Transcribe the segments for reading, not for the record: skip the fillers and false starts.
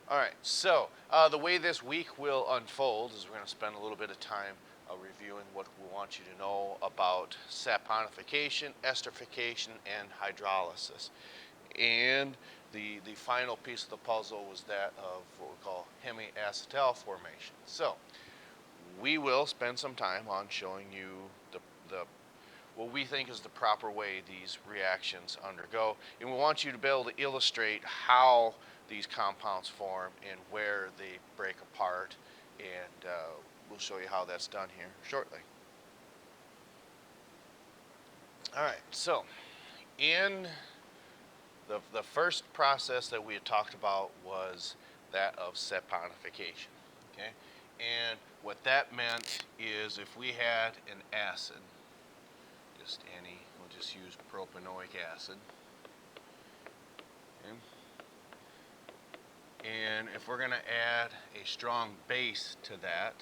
All right, so the way this week will unfold is we're going to spend a little bit of time reviewing what we want you to know about saponification, esterification, and hydrolysis. And the final piece of the puzzle was that of what we call hemiacetal formation. So we will spend some time on showing you the what we think is the proper way these reactions undergo. And we want you to be able to illustrate how these compounds form and where they break apart. And we'll show you how that's done here shortly. All right, so in the first process that we had talked about was that of saponification. Okay? And what that meant is if we had an acid, we'll just use propanoic acid. Okay. And if we're going to add a strong base to that,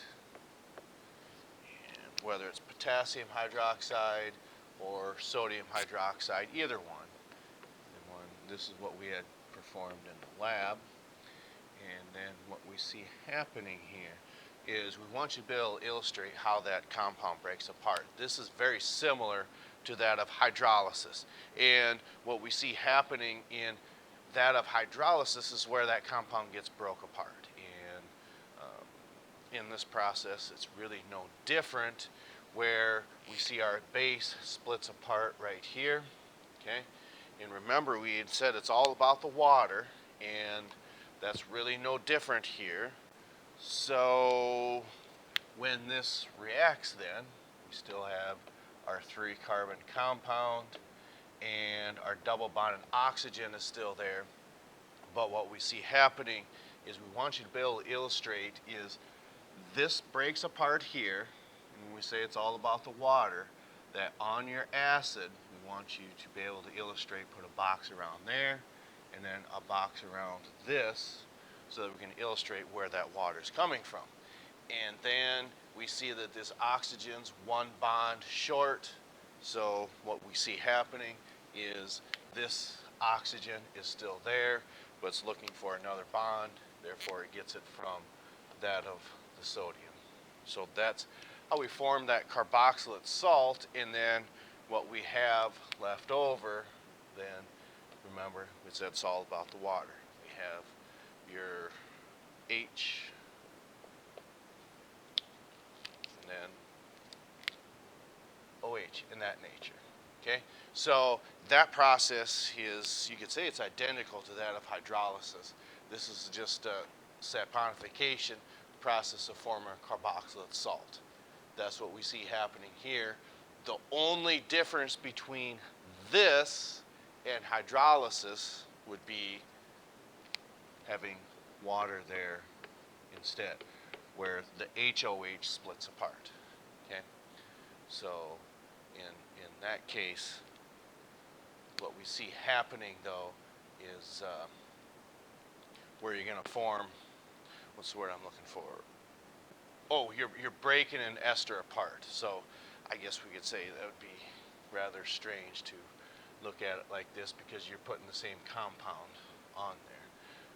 whether it's potassium hydroxide or sodium hydroxide, either one, this is what we had performed in the lab. And then what we see happening here is we want you to be able to illustrate how that compound breaks apart. This is very similar to that of hydrolysis. And what we see happening in that of hydrolysis is where that compound gets broke apart. And in this process, it's really no different, where we see our base splits apart right here. Okay? And remember, we had said it's all about the water, and that's really no different here. So when this reacts, then we still have our 3-carbon compound, and our double bonded oxygen is still there. But what we see happening is we want you to be able to illustrate is this breaks apart here, and when we say it's all about the water, that on your acid, we want you to be able to illustrate, put a box around there, and then a box around this, so that we can illustrate where that water is coming from. And then we see that this oxygen's one bond short, so what we see happening is this oxygen is still there, but it's looking for another bond, therefore it gets it from that of the sodium. So that's how we form that carboxylate salt, and then what we have left over, then remember we said it's all about the water. We have your H, and then OH in that nature. Okay, so that process is, you could say it's identical to that of hydrolysis. This is just a saponification process of forming carboxylate salt. That's what we see happening here. The only difference between this and hydrolysis would be having water there instead, where the HOH splits apart. Okay, so in that case, what we see happening though is where you're going to form, what's the word I'm looking for? Oh, you're breaking an ester apart. So I guess we could say that would be rather strange to look at it like this, because you're putting the same compound on there.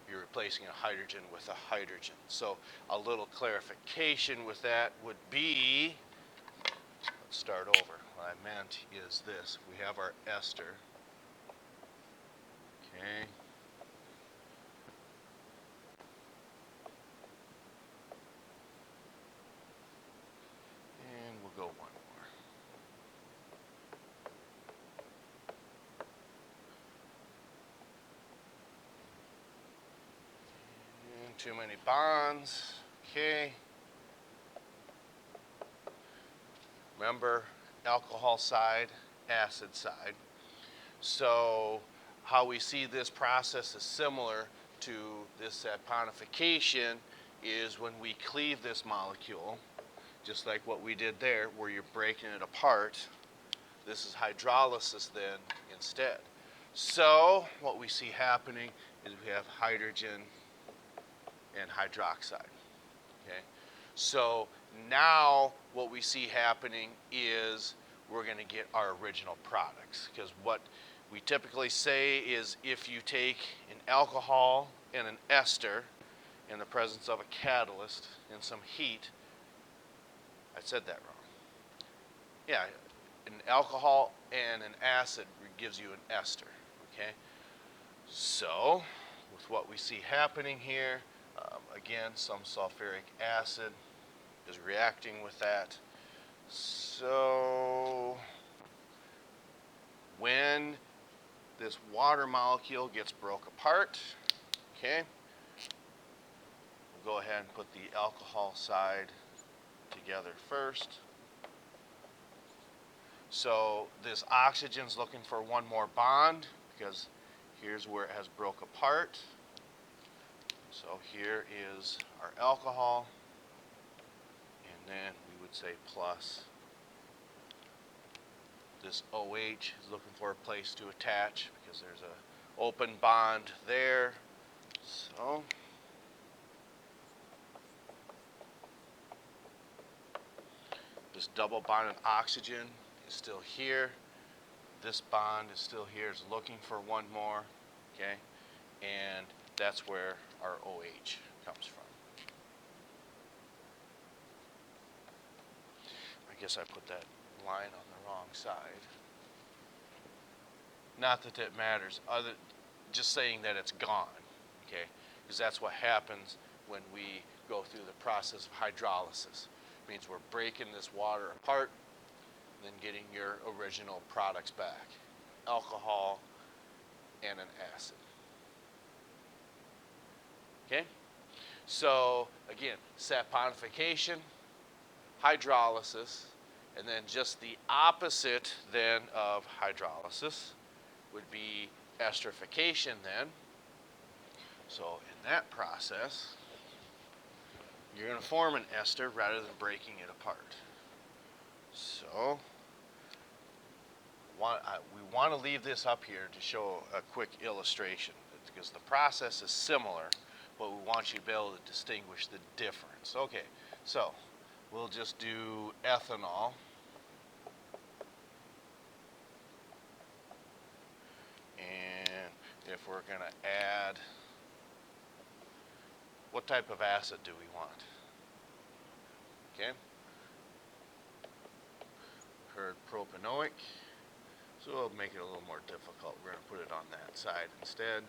You're replacing a hydrogen with a hydrogen. So a little clarification with that would be, let's start over. What I meant is this. We have our ester. Okay. And we'll go one more. And too many bonds. Okay. Remember, alcohol side, acid side. So how we see this process is similar to this saponification is when we cleave this molecule, just like what we did there, where you're breaking it apart. This is hydrolysis then instead. So what we see happening is we have hydrogen and hydroxide. Okay? So now what we see happening is we're going to get our original products, because what we typically say is if you take an alcohol and an ester in the presence of a catalyst and some heat. I said that wrong. Yeah, an alcohol and an acid gives you an ester, okay? So, with what we see happening here, again, some sulfuric acid is reacting with that. So, when this water molecule gets broke apart, okay, we'll go ahead and put the alcohol side together first. So this oxygen's looking for one more bond because here's where it has broke apart. So here is our alcohol, and then we would say plus. This OH is looking for a place to attach because there's an open bond there. So this double bonded oxygen is still here. This bond is still here. It's looking for one more, okay? And that's where our OH comes from. I guess I put that line on the wrong side. Not that it matters, just saying that it's gone, okay? Because that's what happens when we go through the process of hydrolysis. It means we're breaking this water apart and then getting your original products back. Alcohol and an acid. Okay? So, again, saponification, hydrolysis, and then just the opposite then of hydrolysis would be esterification then. So in that process, you're going to form an ester rather than breaking it apart. So we want to leave this up here to show a quick illustration because the process is similar, but we want you to be able to distinguish the difference. Okay, so we'll just do ethanol. And if we're going to add, what type of acid do we want? Okay. Heard propanoic, so we'll make it a little more difficult. We're going to put it on that side instead.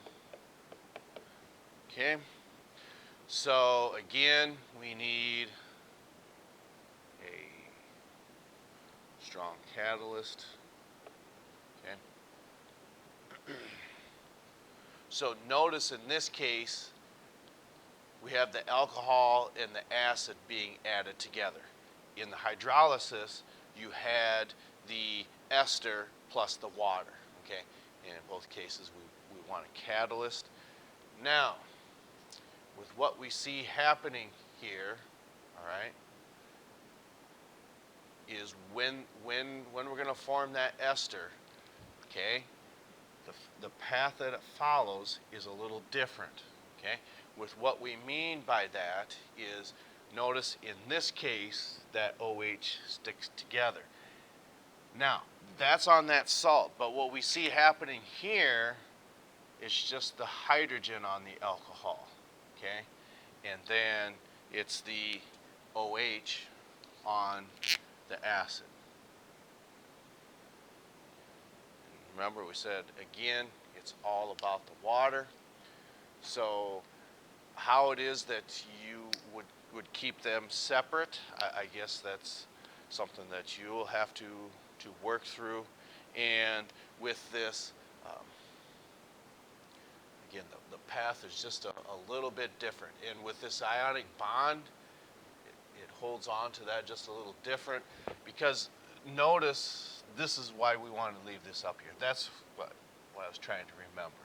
Okay. So again, we need a strong catalyst. Okay. So notice in this case, we have the alcohol and the acid being added together. In the hydrolysis, you had the ester plus the water. Okay. And in both cases, we want a catalyst. Now, with what we see happening here, all right, is when we're going to form that ester, okay, the path that it follows is a little different, okay? With what we mean by that is, notice in this case that OH sticks together. Now, that's on that salt, but what we see happening here is just the hydrogen on the alcohol, okay? And then it's the OH on the acid. Remember, we said, again, it's all about the water. So how it is that you would keep them separate, I guess that's something that you will have to work through. And with this, again, the path is just a little bit different. And with this ionic bond, it holds on to that just a little different because notice, this is why we want to leave this up here. That's what I was trying to remember.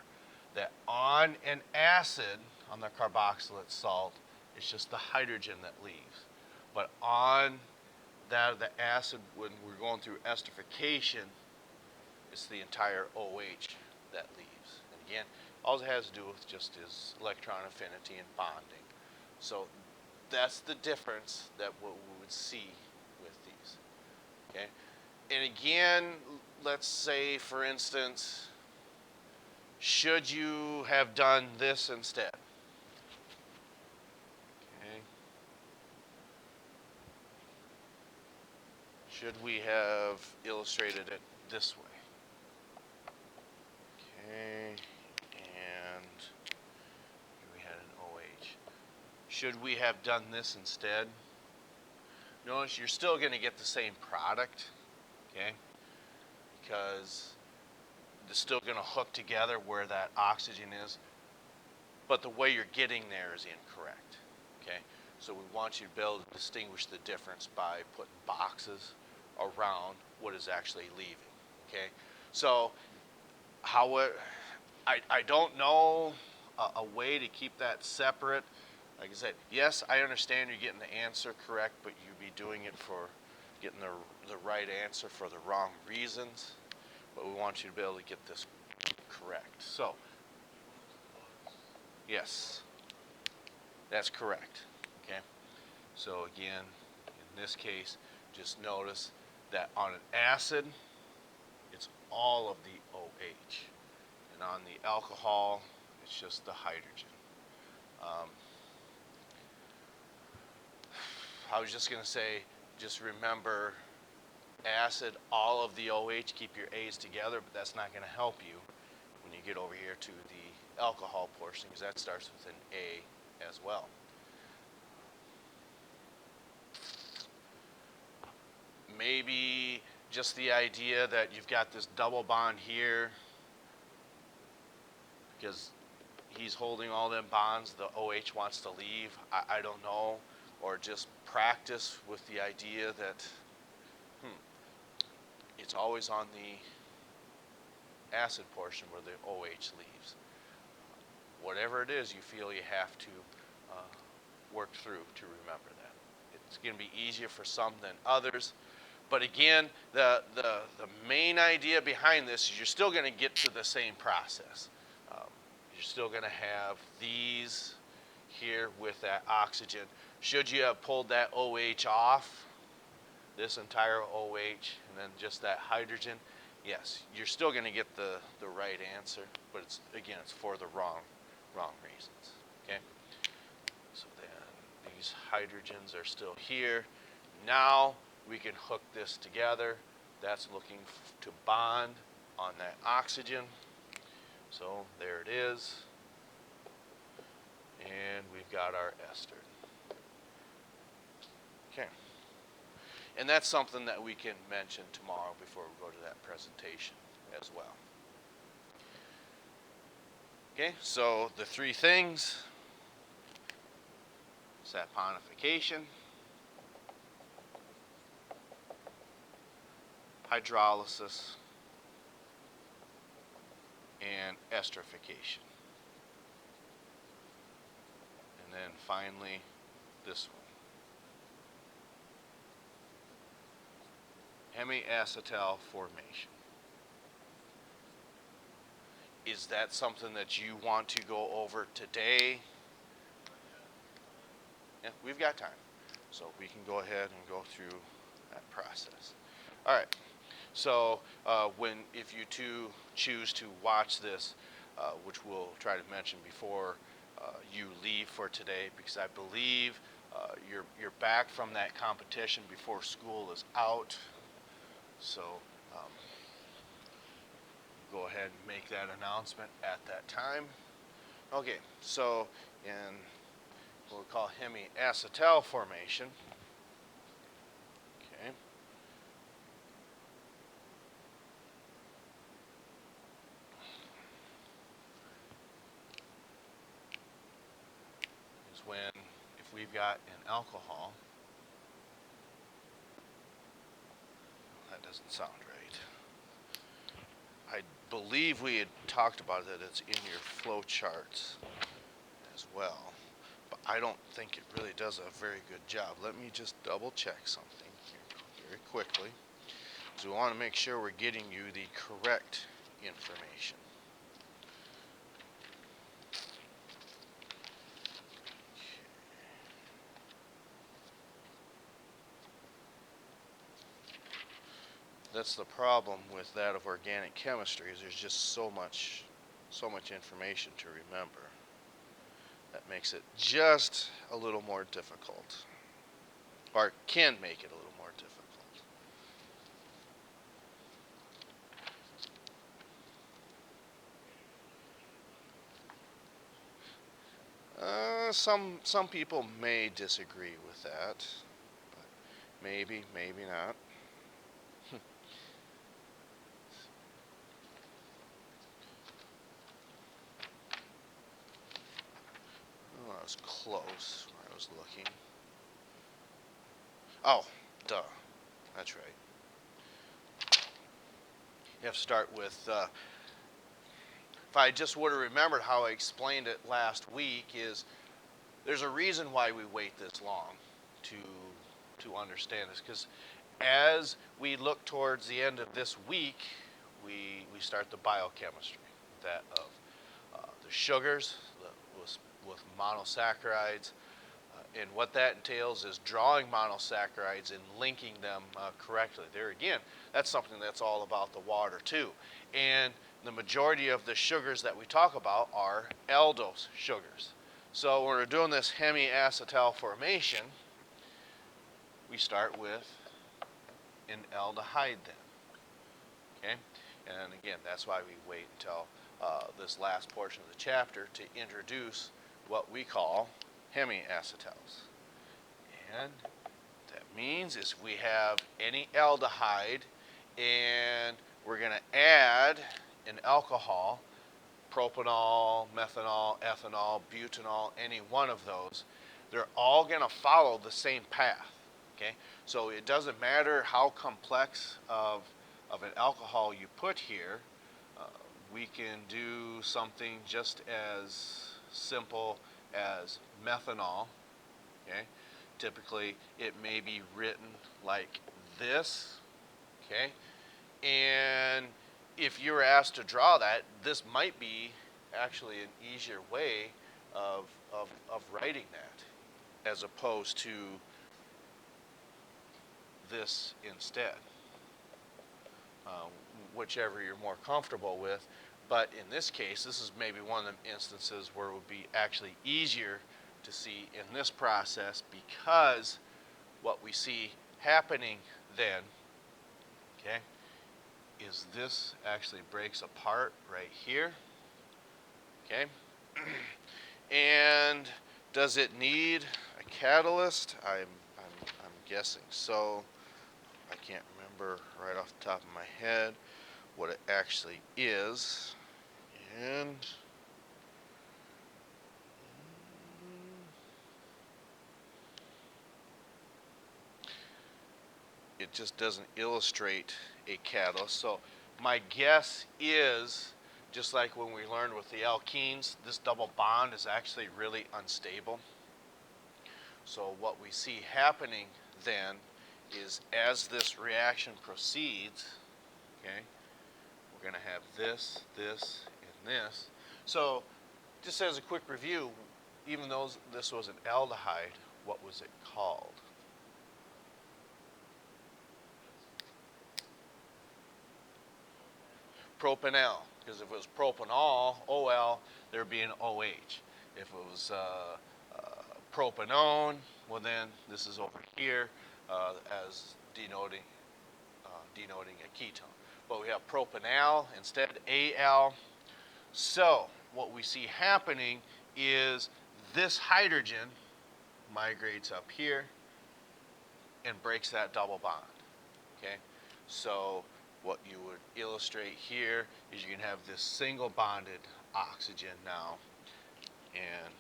That on an acid, on the carboxylate salt, it's just the hydrogen that leaves. But on that the acid, when we're going through esterification, it's the entire OH that leaves. And again, all it has to do with just is electron affinity and bonding. So that's the difference that what we would see with these. Okay? And again, let's say, for instance, should you have done this instead? should we have illustrated it this way? Okay, and here we had an OH. Should we have done this instead? Notice you're still going to get the same product, okay? Because it's still going to hook together where that oxygen is, but the way you're getting there is incorrect, okay? So we want you to be able to distinguish the difference by putting boxes around what is actually leaving, okay? So I don't know a way to keep that separate. Like I said, yes, I understand you're getting the answer correct, but you'd be doing it for getting the right answer for the wrong reasons. But we want you to be able to get this correct. So, yes, that's correct. Okay. So again, in this case, just notice that on an acid, it's all of the OH. And on the alcohol, it's just the hydrogen. I was just going to say, just remember acid, all of the OH, keep your A's together, but that's not going to help you when you get over here to the alcohol portion, because that starts with an A as well. Maybe just the idea that you've got this double bond here, because he's holding all them bonds, the OH wants to leave, I don't know, or just practice with the idea that it's always on the acid portion where the OH leaves. Whatever it is you feel you have to work through to remember that. It's going to be easier for some than others. But again, the main idea behind this is you're still going to get to the same process. You're still going to have these here with that oxygen. Should you have pulled that OH off, this entire OH, and then just that hydrogen, yes, you're still going to get the right answer, but it's for the wrong reasons. Okay. So then these hydrogens are still here. Now we can hook this together. That's looking to bond on that oxygen. So there it is. And we've got our ester. Okay. And that's something that we can mention tomorrow before we go to that presentation as well. Okay, so the three things: saponification, hydrolysis, and esterification. And then finally, this one, hemiacetal formation. Is that something that you want to go over today? Yeah, we've got time. So we can go ahead and go through that process. All right. So if you two choose to watch this, which we'll try to mention before you leave for today, because I believe you're back from that competition before school is out. So go ahead and make that announcement at that time. Okay, so in what we call hemiacetal formation, okay, is when, if we've got an alcohol, that doesn't sound right. I believe we had talked about it, that it's in your flow charts as well, but I don't think it really does a very good job. Let me just double check something here very quickly, because we want to make sure we're getting you the correct information. That's the problem with that of organic chemistry, is there's just so much information to remember. That makes it just a little more difficult, or can make it a little more difficult. some people may disagree with that, but maybe not. Oh, I was close where I was looking. Oh, duh. That's right. You have to start with, if I just would have remembered how I explained it last week, is there's a reason why we wait this long to understand this, because as we look towards the end of this week, we start the biochemistry that of the sugars with monosaccharides, and what that entails is drawing monosaccharides and linking them correctly. There again, that's something that's all about the water too. And the majority of the sugars that we talk about are aldose sugars. So when we're doing this hemiacetal formation, we start with an aldehyde then. Okay? And again, that's why we wait until this last portion of the chapter to introduce what we call hemiacetals. And what that means is we have any aldehyde and we're going to add an alcohol, propanol, methanol, ethanol, butanol, any one of those. They're all going to follow the same path. Okay? So it doesn't matter how complex of an alcohol you put here. We can do something just as simple as methanol. Okay? Typically, it may be written like this. Okay? And if you were asked to draw that, this might be actually an easier way of writing that, as opposed to this instead. Whichever you're more comfortable with. But in this case, this is maybe one of the instances where it would be actually easier to see in this process, because what we see happening then, okay, is this actually breaks apart right here. Okay. And does it need a catalyst? I'm guessing so. I can't remember right off the top of my head what it actually is. And it just doesn't illustrate a catalyst. So my guess is, just like when we learned with the alkenes, this double bond is actually really unstable. So what we see happening then is, as this reaction proceeds, okay, we're going to have this, this, and this. So just as a quick review, even though this was an aldehyde, what was it called? Propanol, because if it was propanol, OL, there would be an OH. If it was propanone, well then this is over here as denoting a ketone. But we have propanal instead, Al. So what we see happening is this hydrogen migrates up here and breaks that double bond. Okay, so what you would illustrate here is you can have this single bonded oxygen now, and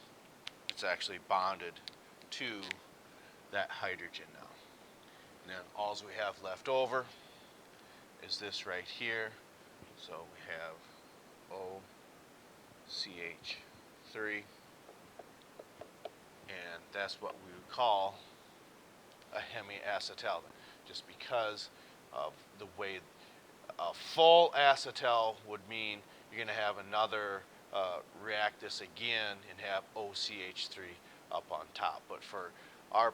it's actually bonded to that hydrogen now. And then all we have left over is this right here. So we have OCH3, and that's what we would call a hemiacetal, just because of the way a full acetal would mean you're going to have another react this again and have OCH3 up on top. But for our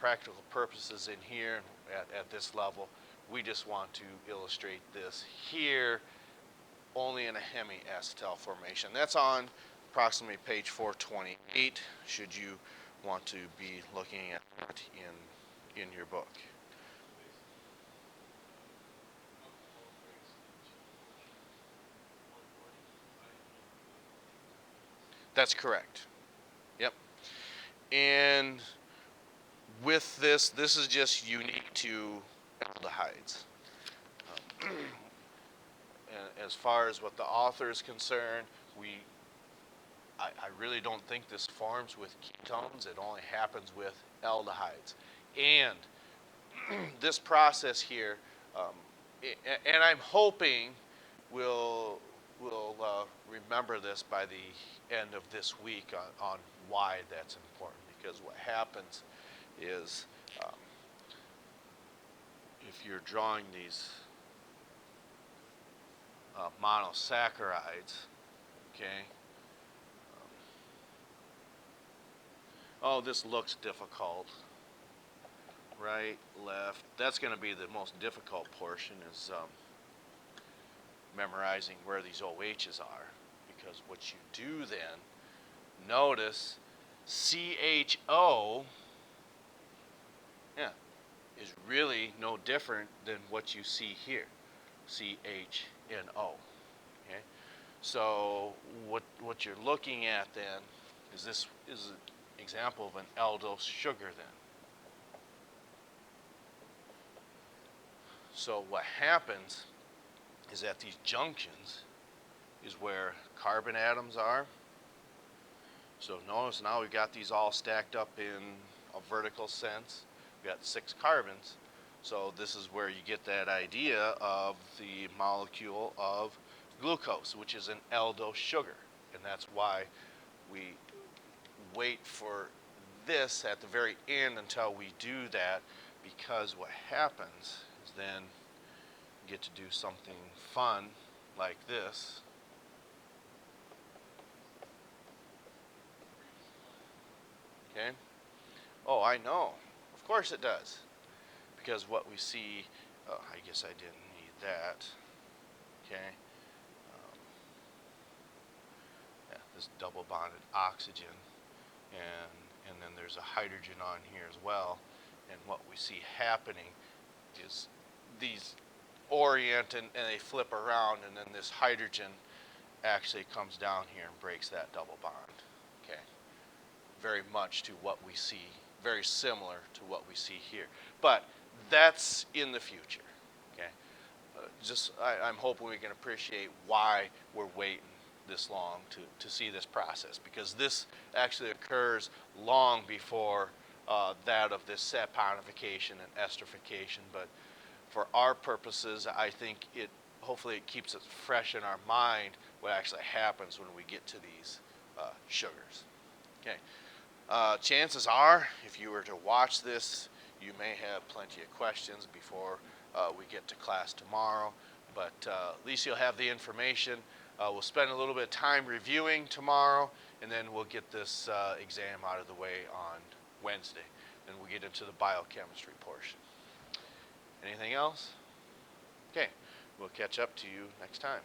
practical purposes in here at this level, we just want to illustrate this here only in a hemiacetal formation. That's on approximately page 428, should you want to be looking at that in your book. That's correct. Yep. And with this is just unique to aldehydes. And as far as what the author is concerned, I really don't think this forms with ketones. It only happens with aldehydes. And this process here, um, and I'm hoping we'll remember this by the end of this week on why that's important. Because what happens is, um, if you're drawing these monosaccharides, okay. Oh, this looks difficult. Right, left. That's going to be the most difficult portion, is memorizing where these OHs are. Because what you do then, notice CHO, yeah, is really no different than what you see here, CHNO. Okay, so what you're looking at then is this is an example of an aldose sugar then. So what happens is that these junctions is where carbon atoms are. So notice now we've got these all stacked up in a vertical sense. We've got 6 carbons. So this is where you get that idea of the molecule of glucose, which is an aldose sugar. And that's why we wait for this at the very end until we do that, because what happens is then you get to do something fun like this. Okay? Oh, I know. Of course it does. Because what we see, I guess I didn't need that. Okay? Yeah, this double bonded oxygen. And then there's a hydrogen on here as well. And what we see happening is these orient and they flip around, and then this hydrogen actually comes down here and breaks that double bond. Okay, very much to what we see, very similar to what we see here, but that's in the future. Okay, I'm hoping we can appreciate why we're waiting this long to see this process, because this actually occurs long before that of this saponification and esterification. But for our purposes, I think hopefully it keeps it fresh in our mind what actually happens when we get to these sugars. Okay. Chances are, if you were to watch this, you may have plenty of questions before we get to class tomorrow. But at least you'll have the information. We'll spend a little bit of time reviewing tomorrow, and then we'll get this exam out of the way on Wednesday. Then we'll get into the biochemistry portion. Anything else? Okay, we'll catch up to you next time.